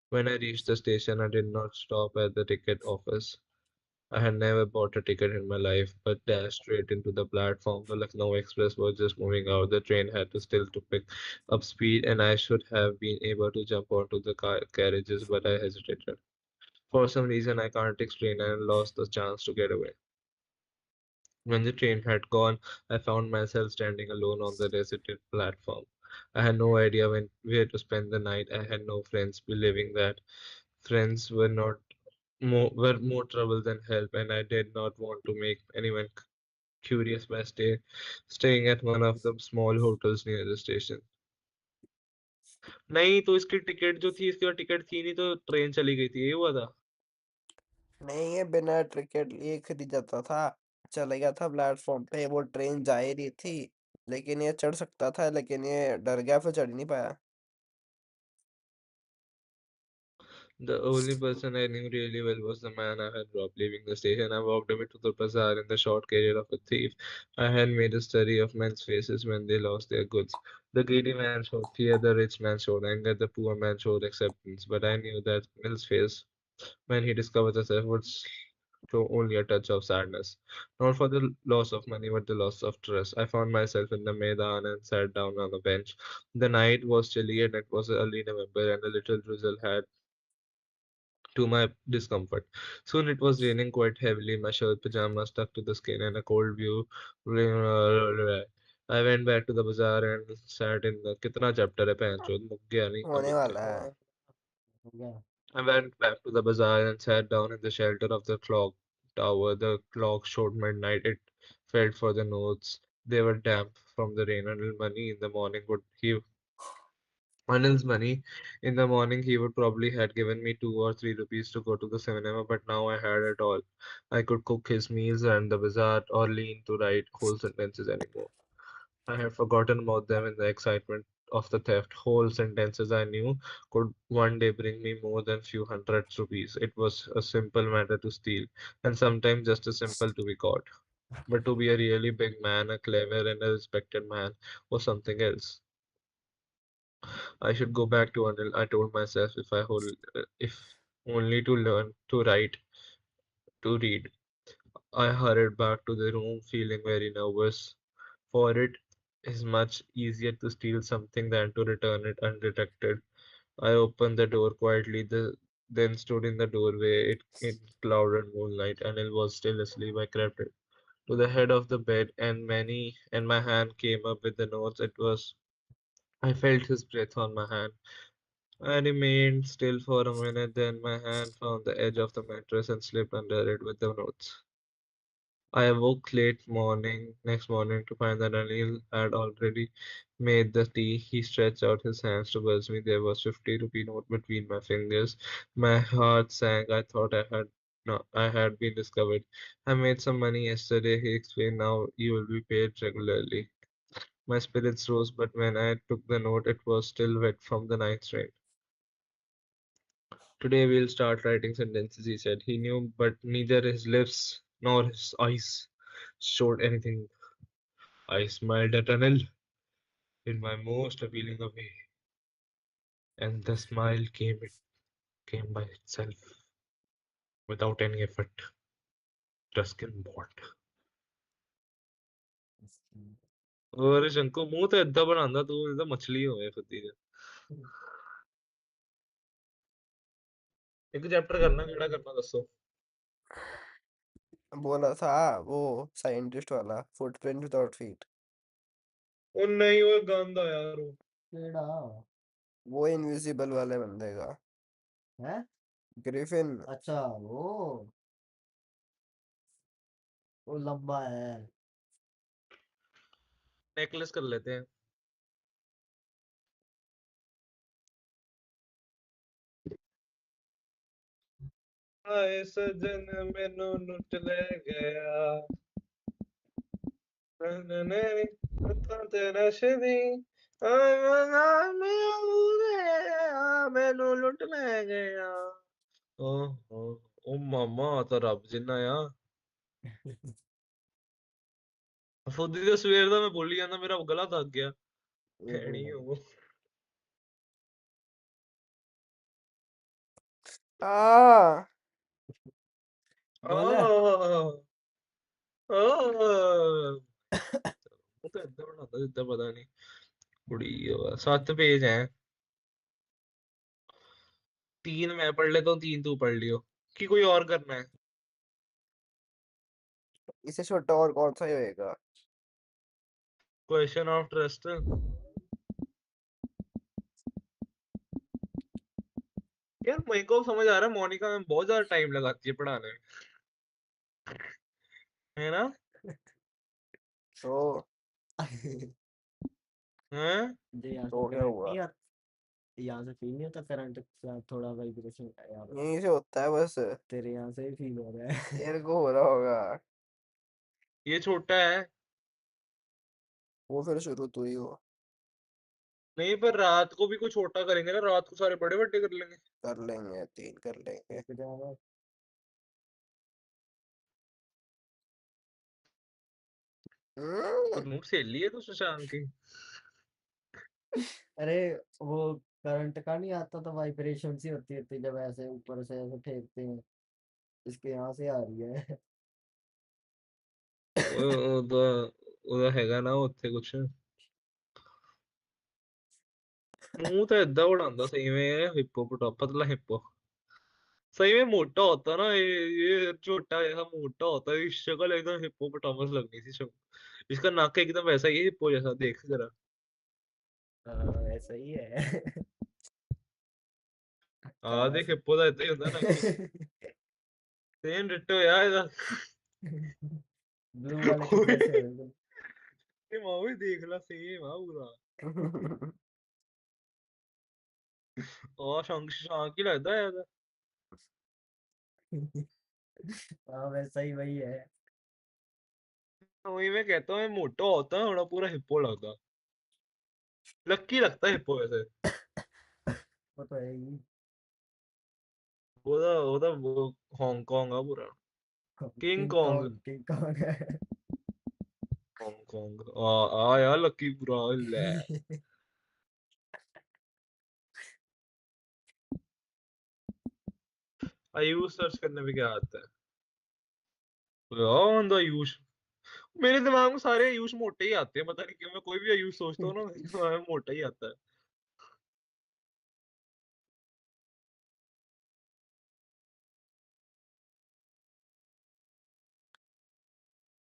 When I reached the station, I did not stop at the ticket office. I had never bought a ticket in my life, but dashed straight into the platform. The Lucknow Express was just moving out. The train had to still to pick up speed, and I should have been able to jump onto the carriages, but I hesitated. For some reason I can't explain, and lost the chance to get away. When the train had gone, I found myself standing alone on the deserted platform. I had no idea where to spend the night. I had no friends, believing that friends were more trouble than help, and I did not want to make anyone curious by staying at one of the small hotels near the station. नहीं तो इसकी ticket जो थी इसकी ticket थी नहीं तो train चली गई थी ये हुआ था. नहीं, ये बिना टिकट लिए खरीद जाता था। चला गया था प्लेटफॉर्म पे, वो ट्रेन जा ही रही थी, लेकिन ये चढ़ सकता था, लेकिन ये डर गया, फिर चढ़ नहीं पाया। The only person I knew really well was the man I had robbed. Leaving the station, I walked away to the bazaar in the short career of a thief. I had made a study of men's faces when they lost their goods. The greedy man showed fear, the rich man showed anger, the poor man showed acceptance. But I knew that Mill's face, when he discovered the theft, would show only a touch of sadness. Not for the loss of money, but the loss of trust. I found myself in the Maidan and sat down on a bench. The night was chilly and it was early November, and a little drizzle had to my discomfort. Soon it was raining quite heavily. My shirt pajamas stuck to the skin, and a cold view. I went back to the bazaar and sat in the कितना chapter है पैंचो मुक गया नहीं होने complete वाला करेंगे. है। I went back to the bazaar and sat down in the shelter of the clock tower. The clock showed midnight. It felt for the notes. They were damp from the rain. And money in the morning would he Anil's money. In the morning, he would probably had given me 2 or 3 rupees to go to the cinema, but now I had it all. I could cook his meals and the bazaar or lean to write whole sentences anymore. I had forgotten about them in the excitement of the theft. Whole sentences I knew could one day bring me more than few hundred rupees. It was a simple matter to steal, and sometimes just as simple to be caught. But to be a really big man, a clever and a respected man, was something else. I should go back to Anil. I told myself if only to learn to write, to read. I hurried back to the room feeling very nervous, for it is much easier to steal something than to return it undetected. I opened the door quietly, then stood in the doorway in cloud and moonlight. Anil was still asleep. I crept to the head of the bed and my hand came up with the notes. I felt his breath on my hand. I remained still for a minute, then my hand found the edge of the mattress and slipped under it with the notes. I awoke next morning to find that Anil had already made the tea. He stretched out his hands towards me. There was 50 rupee note between my fingers. My heart sank. I thought I had been discovered. I made some money yesterday, he explained. Now you will be paid regularly. My spirits rose, but when I took the note, it was still wet from the night's rain. Today we'll start writing sentences, he said. He knew, but neither his lips nor his eyes showed anything. I smiled at Anil in my most appealing way, and the smile came by itself, without any effort. Ruskin bond. और शंको मुंह तो ਏਦਾਂ ਬਣਾਉਂਦਾ ਤੂੰ ਇਹਦਾ ਮਛਲੀ ਹੋਵੇ ਖੁੱਦੀ ਦੇ ਇੱਕ ਚੈਪਟਰ ਕਰਨਾ ਕਿਹੜਾ ਕਰਨਾ ਦੱਸੋ बोला था वो साइंटिस्ट वाला, फुटप्रिंट विदाउट फीट। ਉਹ ਨਹੀਂ ਉਹ ਗੰਦਾ यार वो केड़ा? वो इनविजिबल वाले बंदे का। है? ग्रिफिन। अच्छा, वो लंबा है। नेकलेस कर लेते हैं हाय सजन मैनू लुट ले गया ਤੇਰਾ ਮੈਨੂੰ ਲੁੱਟ ਲੈ ਗਿਆ ਓਹ ਉਹ ਮਾਮਾ ਤਾਂ ਰੱਬ ਜਿੰਨਾ ਆ ਫੁੱਦੀ ਦੇ ਸਵੇਰ ਦਾ ਮੈਂ ਬੋਲੀ ਜਾਂਦਾ ਮੇਰਾ ਗਲਾ ਥੱਕ ਗਿਆ ये ਹੈ कोई ਨੀ नहीं। ਉਹ आ बोल। आह, आह। वो तो इतना बड़ा था जितना पता नहीं। कुड़ी 7 पेज हैं। 3 मैं पढ़ लेता हूँ, 3 तू पढ़ लियो। कि कोई और करना है? इससे छोटा और कौन सा ही होएगा? Question of trust. यार मेरे को समझ आ रहा है, मोनिका में बहुत ज्यादा टाइम लगाती है पढ़ाने में, है ना? तो हैं? जो यहाँ से तो क्या करंट हुआ? नहीं आता, यहाँ से फील नहीं होता करंट का थोड़ा वाइब्रेशन यहाँ पे। यहीं से होता है बस। तेरे यहाँ से ही फील हो रहा है। तेरे को हो रहा होगा। ये छोटा है। वो फिर शुरू तू ही हो। नहीं, पर रात को भी कुछ छोटा करेंगे ना, रात को सारे बड़े बड़े कर लेंगे। कर लेंगे, 3 कर लेंगे। रुक जाना। हम्म। तो नूर सहेली है तो शशांक की। अरे वो करंट का नहीं आता तो वाइब्रेशन सी होती है जब ऐसे ऊपर से ऐसे फेंकते हैं, इसके यहाँ से आ रही है। ਉਹਦਾ ਹੈਗਾ ਨਾ ਉੱਥੇ ਕੁਛ। मुंह तो ਏਦਾਂ उड़ाता सही में हिप्पो पतला हिप्पो। सही में मोटा होता ना ये छोटा ऐसा मोटा होता है, इसकी शक्ल एकदम हिप्पोपोटामस लगनी थी इसका नाक एकदम वैसा ही है हिप्पो जैसा, देख जरा। ऐसा ही है। हाँ काला देख, सा। हिप्पो ਦਾ ਏਦਾਂ ही ਹੁੰਦਾ नक। सेम डिट्टो यार ਇਹਦਾ। ब्लू वाले के ਓਏ जैसे हो। ਇਹ ਮਾਂ ਵੀ ਦੇਖ ਲੈ, ਸੇਮ ਆ ਪੂਰਾ। ਆ ਸ਼ਾਂਕ ਸ਼ਾਂਕ ਹੀ ਲੱਗਦਾ ਹੈ। हाँ वैसा ही वही है। वही मैं कहता हूँ, ये मोटा होता है थोड़ा, पूरा हिप्पो लगता। लक्की लगता है हिप्पो वैसे। वो तो है ही। ਉਹਦਾ वो हांगकांग आ पूरा। King king Kong. Kong, king Kong है। हांगकांग आ यार लक्की पूरा ले। आयुष सर्च करने में क्या आता है? यार बंदा आयुष, मेरे दिमाग में सारे आयुष मोटे ही आते हैं, पता नहीं क्यों। मैं कोई भी आयुष सोचता हूँ ना, मेरे दिमाग में मोटा ही आता है।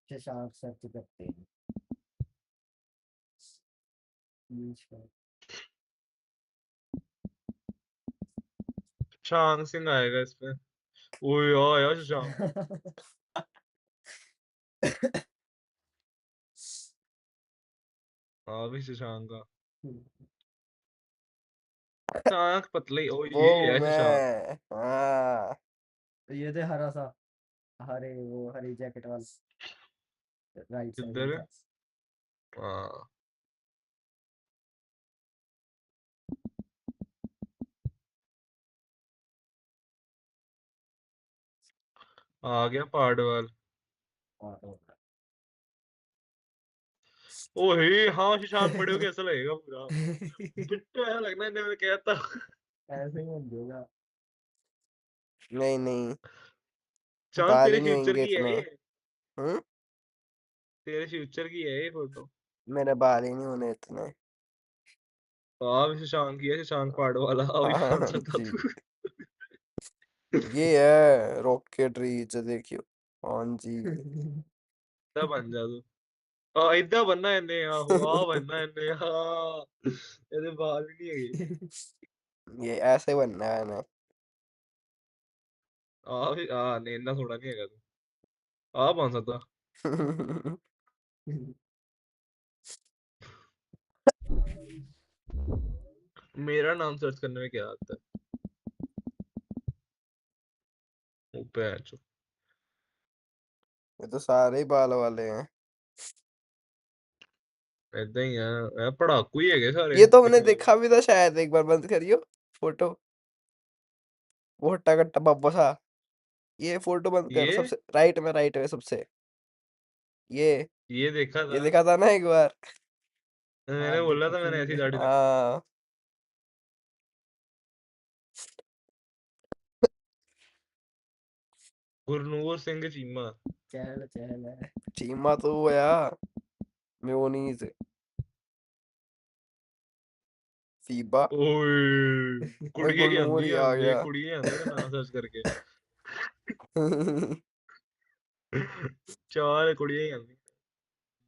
शशांक सर्च करते हैं। बीच का। शांग सिंह आएगा इसमें। ओ यार यार शशांक। हाँ भी शशांक का। शशांक पतला ही, ओ वो ये हूँ है शशांक। मैं, हाँ। तो ये थे हरा सा, हरे वो हरी जैकेट वाला, राइट साइड में किधर है? था। हाँ आ गया पहाड़वाल। और ओहे हाँ शशांक बड़े हो गए ऐसा लगेगा पूरा। बिट्टू ऐसा लगना है, मैं कहता। ऐसे ही बन जाएगा। नहीं नहीं, चांद बाल तेरे ही नहीं फ्यूचर होंगे की है इतने। ये। हम्म। तेरे फ्यूचर की है ये फोटो। मेरे बाल ही नहीं होने इतने। हाँ भी शशांक की है, शशांक पहाड़ वाला अभी मान हाँ सकता जी, तू। ये है रॉकेट रीच, देखियो। हाँ जी। इतना बन जा तू। इतना बनना इन्ने, आहो आ बनना इन्ने हाँ। ਇਹਦੇ ਬਾਲ ਵੀ ਨਹੀਂ ਹੈਗੇ। ये ऐसे बनना है ना। ਆ ਵੀ ਆ ਨਹੀਂ, ਇੰਨਾ ਥੋੜਾ ਨਹੀਂ ਹੈਗਾ ਤੂੰ। ਆ ਬਣ ਸਕਦਾ। मेरा नाम सर्च करने में क्या आता है? पैच। ये तो सारे ही बाल वाले हैं। ਏਦਾਂ ਹੀ ਆ, ਇਹ ਪੜਾਕੂ ਹੀ ਹੈਗੇ ਸਾਰੇ ये तो हमने दिखने में। देखा भी था शायद, एक बार बंद करियो फोटो। वो हट्टा कट्टा बब्बा सा। ये फोटो बंद कर, ये सबसे राइट में सबसे। ये ये देखा ये था। देखा था ना एक बार। हाँ मैंने बोला देखो था मैंने ऐसी फिर। दाढ़ी रखनी। हाँ। गुरनूर सिंह चीमा। चहल चहल है। चीमा तो वो या मेयोनीज फीबा। ओए ओए कुड़िए ही गुरनूर ही आंदियां आ जे गया। कुड़िए आंदी ना नाम सर्च करके। चार कुड़िए ही आंदी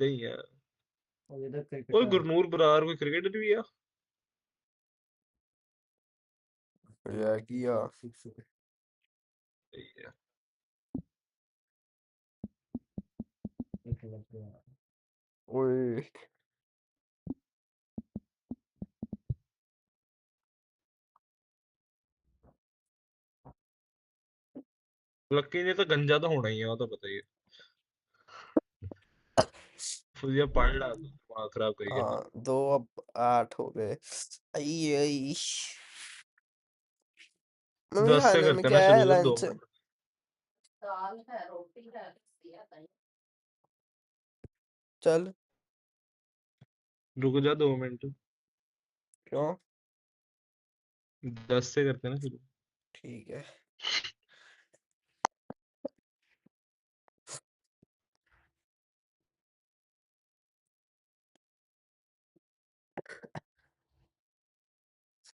नहीं है। और इधर ओए क्रिकेटर गुरनूर बरार कोई क्रिकेटर भी है। या किया। सिक्स सही है। एक लग गया। ओए लक्की ने तो गंजा तो होना ही है वो तो पता ही है। तुझे पढ़ ला तू दिमाग खराब करके ना। हाँ, 2 अब 8 हो गए। आई आई। मम्मी 10 से खाने में करते हैं ना क्या है शुरू तो दो लंच? मिनट दाल है रोटी है लस्सी है दही। चल। रुक जा 2 मिनट। क्यों? 10 से करते हैं ना शुरू। ठीक है।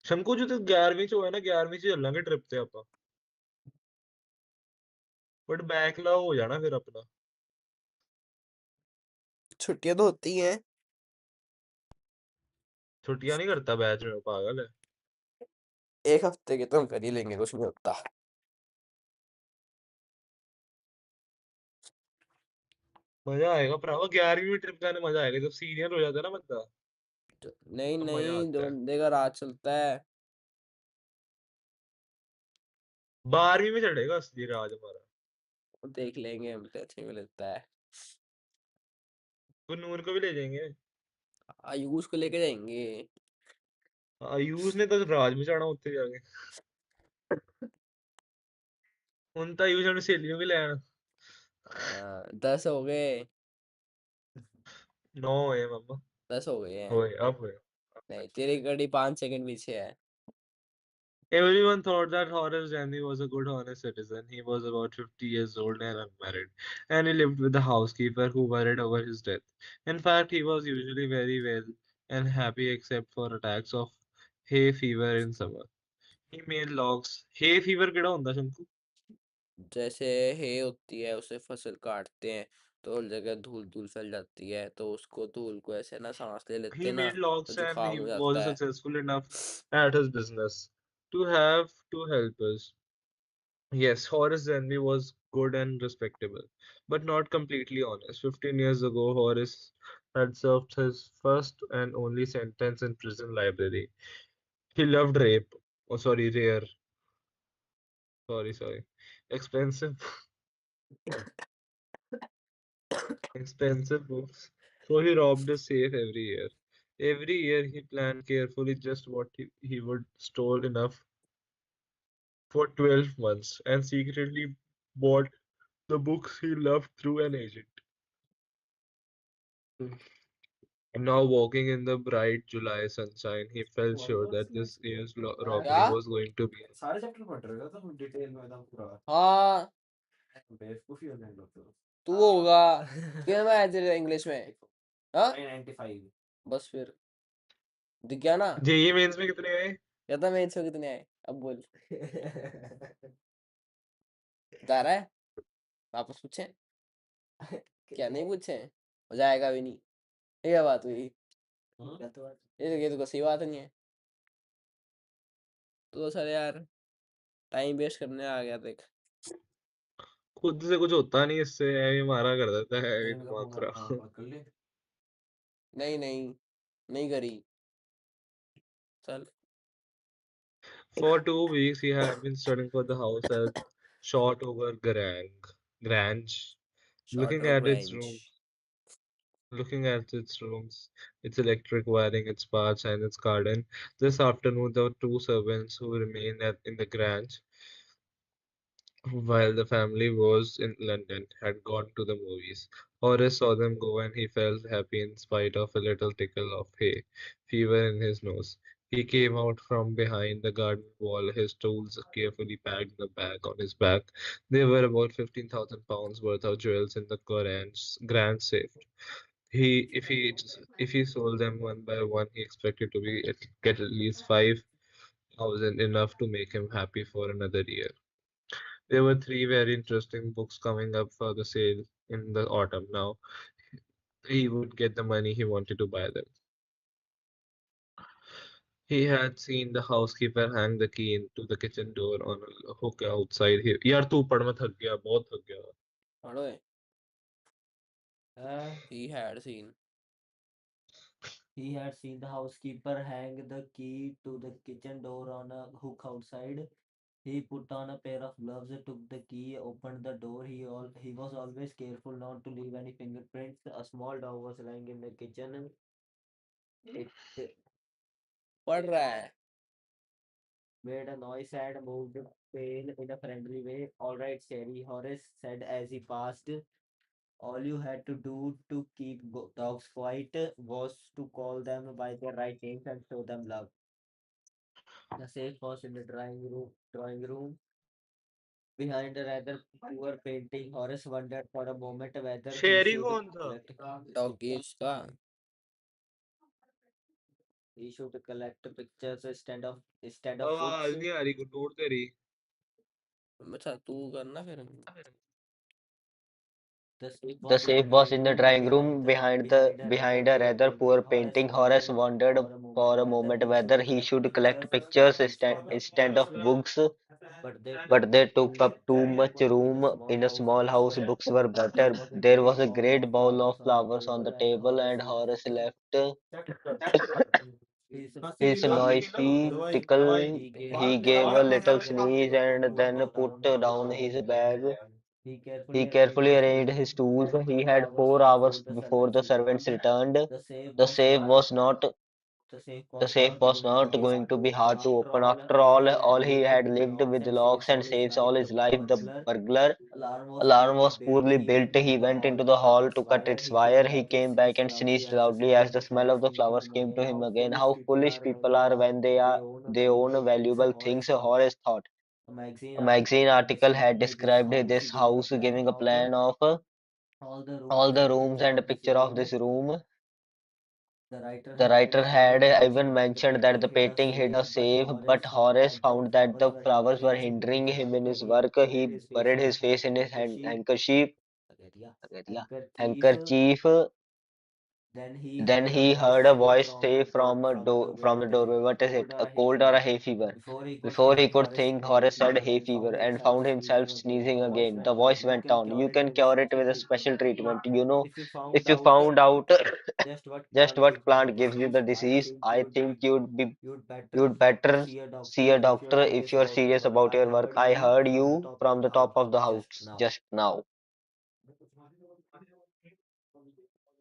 शंकु जो तो 11वीं ਚ ਹੋਇਆ ਨਾ 11वीं ਚ ਚੱਲਾਂਗੇ ਟ੍ਰਿਪ ਤੇ ਆਪਾਂ बट बैकलॉग हो जाना फिर अपना। छुट्टियां तो होती हैं। छुट्टियां नहीं करता बैच में पागल है। एक हफ्ते के तो हम कर ही लेंगे, कुछ नहीं होता। मजा आएगा भरावा 11वीं में ट्रिप जाने मजा आएगा जब सीनियर हो जाता है ना बंदा। नहीं तब मजा नहीं, जो आता है। बंदे का राज चलता है। 12वीं में चढ़ेगा असली राज हमारा। वो देख लेंगे, हम टेंशन में लेता है। तो नूर को भी ले जाएंगे। आयुष को लेके जाएंगे। आयुष ने तो राज में चढ़ना उत्ते जाके। उन तो आयुष अपनी सहेलियों भी ले आना। 10 हो गए। 9 हुए मम्मा। 10 हो गए हैं। हुए अब हुए। नहीं, तेरी गाड़ी 5 सेकंड पीछे है। Everyone thought that Horace Gandy was a good, honest citizen. He was about 50 years old and unmarried, and he lived with a housekeeper who worried over his death. In fact, he was usually very well and happy except for attacks of hay fever in summer. He made logs. Hay fever केड़ा होंदा शंकु? जैसे हे होती है, उसे फसल काटते हैं तो उस जगह धूल धूल फैल जाती है, तो उसको धूल को ऐसे ना सांस ले लेते He हैं ना, made तो logs and जुकाम he हो was जाता है। successful enough at his business to have two helpers. Yes, Horace Denby was good and respectable, but not completely honest. 15 years ago, Horace had served his first and only sentence in prison library. He loved rape. Oh, sorry, rare. Sorry. Expensive, expensive books. So he robbed a safe every year. Every year he planned carefully just what he would stole enough for 12 months and secretly bought the books he loved through an agent. And now, walking in the bright July sunshine, he felt sure that this year's क्या? robbery was going to be. सारे chapter पढ़ रहे हो तो detail में एकदम पूरा हाँ, बेवकूफी हो जाएगा तो तू होगा। क्या मैं तेरे इंग्लिश में? हाँ, 995 बस फिर दिख गया ना। जेई मेंस में कितने आए? कहता मैं इसको कितने आए, अब बोल। जा रहा है? वापस पूछे? क्या नहीं पूछे? हो जाएगा भी नहीं। ये क्या बात हुई? ये तो सही बात नहीं है। तो सर यार, टाइम वेस्ट करने आ गया देख। खुद से कुछ होता नहीं इससे ये मारा कर देता है ये टाइम का दिमाग फोन आता है खराब। बात कर ले नहीं नहीं, नहीं करी। चल। For 2 weeks, he had been studying for the house at short over Grange, short looking और at its grange. rooms, looking at its rooms, its electric wiring, its baths, and its garden. This afternoon, the two servants who remained in the Grange while the family was in London had gone to the movies. Horace saw them go and he felt happy in spite of a little tickle of hay fever in his nose. He came out from behind the garden wall, his tools carefully packed in a bag on his back. There were about 15,000 pounds worth of jewels in the grand safe. If he sold them one by one, he expected to get at least 5,000, enough to make him happy for another year. There were three very interesting books coming up for the sale in the autumn. Now he would get the money he wanted to buy them. He had seen the housekeeper hang the key into the kitchen door on a hook outside. यार तू पढ़ मैं थक गया बहुत थक गया Pardon, Uh, he had seen. he had seen the housekeeper hang the key to the kitchen door on a hook outside. He put on a pair of gloves, took the key, opened the door. He was always careful not to leave any fingerprints. A small dog was lying in the kitchen. It पढ़ रहा है. made a noise and moved tail in a friendly way. All right, Sherry, Horace said as he passed. All you had to do to keep dogs quiet was to call them by their right names and show them love. The safe was in the drawing room behind a rather poor painting. Horace wondered for a moment whether he Sheri should कौन था collect Doggies का. pictures instead of books. आवाज नहीं आ रही गुड्डूर तेरी अच्छा तू करना फिर. The safe The was in the safe was drawing in the room drawing room behind behind a rather behind a poor rather painting. poor Horace painting. Horace wondered wondered for a whether moment he whether should he collect should collect pictures pictures instead instead of of books, books, but they took but up they took too up too much much room in a room small in a house. small Books house. were Books were there better. was a There great was a bowl of great bowl of flowers on the flowers on table, the and table, Horace and left Horace left his his noisy tickle. he gave He gave a little sneeze to and put then put down his down bag. his bag. He carefully He arranged carefully his arranged tools his tools. He had 4 hours 4 hours before the before the servants servants returned. returned. The safe The was safe not was not the safe the was safe not was going to not be going hard to to be open. hard to After open. all, After all he lived had with lived locks with and locks safes and all his safes life. all his life. The Burglar burglar alarm alarm was was poorly poorly built. He built. went He into the went hall into to the cut hall its to cut wire. its He came wire. He back and came back sneezed and loudly sneezed as the loudly smell as of the the smell of flowers the came to flowers him came again. to him How again. foolish How people foolish are when people are when they own they own valuable things. valuable things. Horace thought. Horace thought. A magazine A article magazine had article had described this described house, this giving a house, plan giving a of plan of all the all rooms the and a rooms picture and a of this picture of room. this room. The writer The had writer had even even mentioned that the mentioned that painting the hid a painting hid safe, a but safe, but Horace found Horace that the found that flowers the were flowers were hindering hindering his him in work. his He work. buried He his face buried in his his face in his handkerchief. handkerchief. Handkerchief. Handkerchief. Then he heard a voice say from the doorway, "What is it? A Hay cold or a fever. hay fever?" Before he could Before he think, could Horace think, said hay Horace said fever hay and fever found and himself found himself sneezing again. sneezing The voice again. The went voice on. You went can on. cure You it can with a cure it special with a special treatment. treatment. If you found If you out found out just what just plant what gives you the plant gives you disease, the disease, I think you'd better you'd better see a see doctor a if you're doctor if serious you're about your serious work. about I your work. heard I you heard from the you top of from the the top house of the just house now. just now.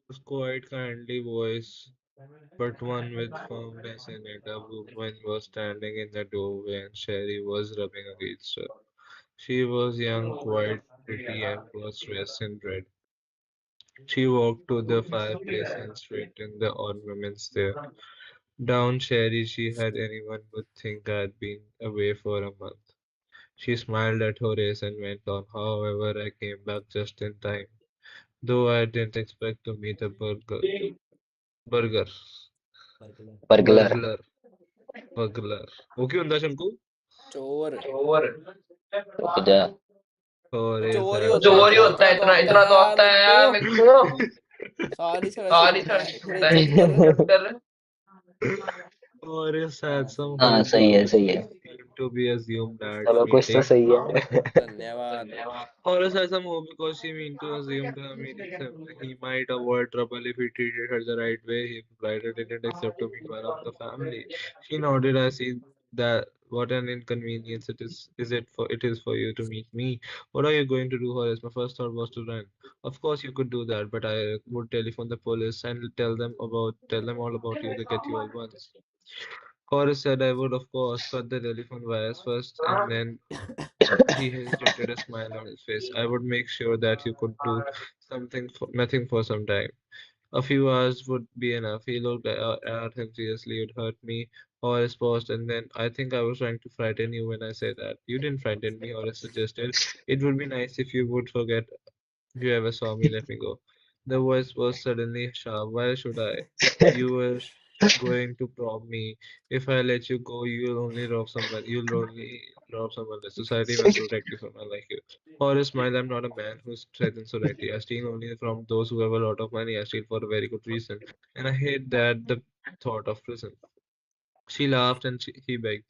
was quite kindly voice, but one with firmness in it. A woman was standing in the doorway and Sherry was rubbing against her. She was young, quite pretty, and was dressed in red. She walked to the fireplace and straightened the ornaments there. Down Sherry, she had anyone would think I'd been away for a month. She smiled at Horace and went on, however, I came back just in time, though I didn't expect to meet a burger, Burglar. Burglar. burglar, burglar. वो क्यों ਹੁੰਦਾ शंकु? चोर. रुक जा. Horace चोर ही had जो होता है और ही इतना होता इतना है तो इतना आता इतना है तो यार आता मेरे है को. यार मेरे को. सारी सड़क से सारी पता सड़क है से थोड़ी पता इज्जत कर. है. Horace had हाँ some सही है. हाँ hope सही है because सही he है. seemed to be assumed that चलो कुछ तो meeting सही है. धन्यवाद. Horace had some hope because she meant to assume the meeting he might avoid trouble if he treated her the right way. He replied, I didn't accept to meet one of the family. She nodded. I see that what an inconvenience it is for you to meet me. What are you going to do, Horace? My first thought was to run. Of course you could do that, but I would telephone the police and tell them all about you. They get you all once. Horace said I would of course cut the telephone wires first and then he hesitated, a smile on his face. I would make sure that you could do nothing for some time. A few hours would be enough. He looked at him seriously. It hurt me. Horace paused, and then I think I was trying to frighten you when I said that. You didn't frighten me, Horace suggested. It would be nice if you would forget if you ever saw me, let me go. The voice was suddenly sharp. Why should I? You were going to rob me. If I let you go, you'll only rob someone. You'll only rob someone else. Society must protect you from men like you. Horace smiled. I'm not a man who threatens society. I steal only from those who have a lot of money. I steal for a very good reason. And I hate that the thought of prison. She laughed and he begged,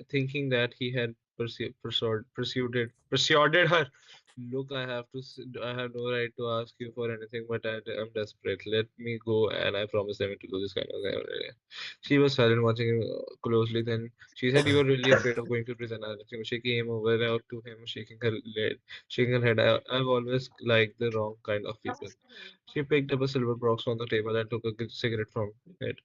thinking that he had persuaded her. Look, I have no right to ask you for anything, but am desperate. Let me go, and I promise never to do this kind of thing. She was silent, watching him closely. Then she said, "You were really afraid of going to prison." She came over to him, shaking her head. I've always liked the wrong kind of people. She picked up a silver box from the table and took a cigarette from it.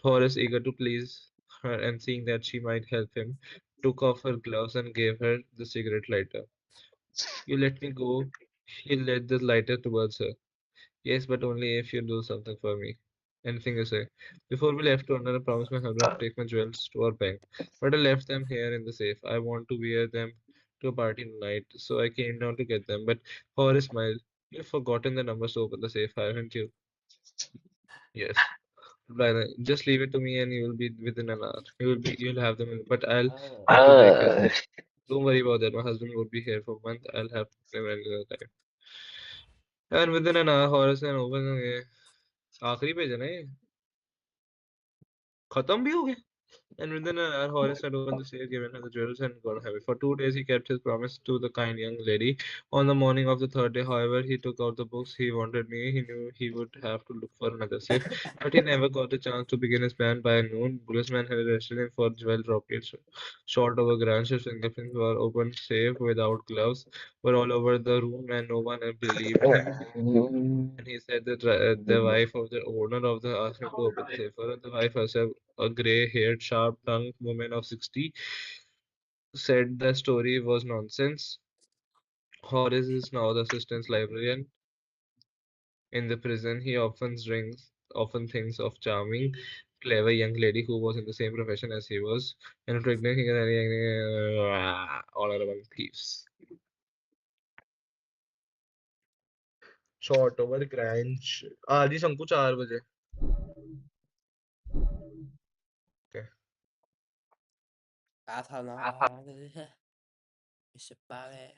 Horace, eager to please her and seeing that she might help him, took off her gloves and gave her the cigarette lighter. You let me go. He led the lighter towards her. Yes, but only if you do something for me. Anything you say. Before we left London, I promised my husband to take my jewels to our bank, but I left them here in the safe. I want to wear them to a party tonight, so I came down to get them. But Horace smiled. You've forgotten the numbers to open the safe, haven't you? Yes. Just leave it to me and you will be within an hour. You'll have them, but I'll have to be very careful. Don't worry about that. My husband would be here for a month. I'll have them another time. And within an hour, Horace and open आखिरी page है ना ये खत्म भी हो गया. And within an hour, Horace had opened the safe, given her the jewels, and gone away. For 2 days, he kept his promise to the kind young lady. On the morning of the third day, however, he took out the books he wanted me. He knew he would have to look for another safe, but he never got the chance to begin his plan. By noon, policemen had arrested him for jewel robbery. Short over grances, fingerprints were open safe without gloves, were all over the room, and no one had believed him. And he said that the wife of the owner of the asked him to open the safe. The wife herself, a grey-haired, sharp-tongued woman of 60, said the story was nonsense. Horace is now the assistant librarian in the prison. He often thinks of charming, clever young lady who was in the same profession as he was, and pregnant all are among thieves. Short over Grange. आज ही शंकु 4 बजे. Okay. Ata na. Ese pague.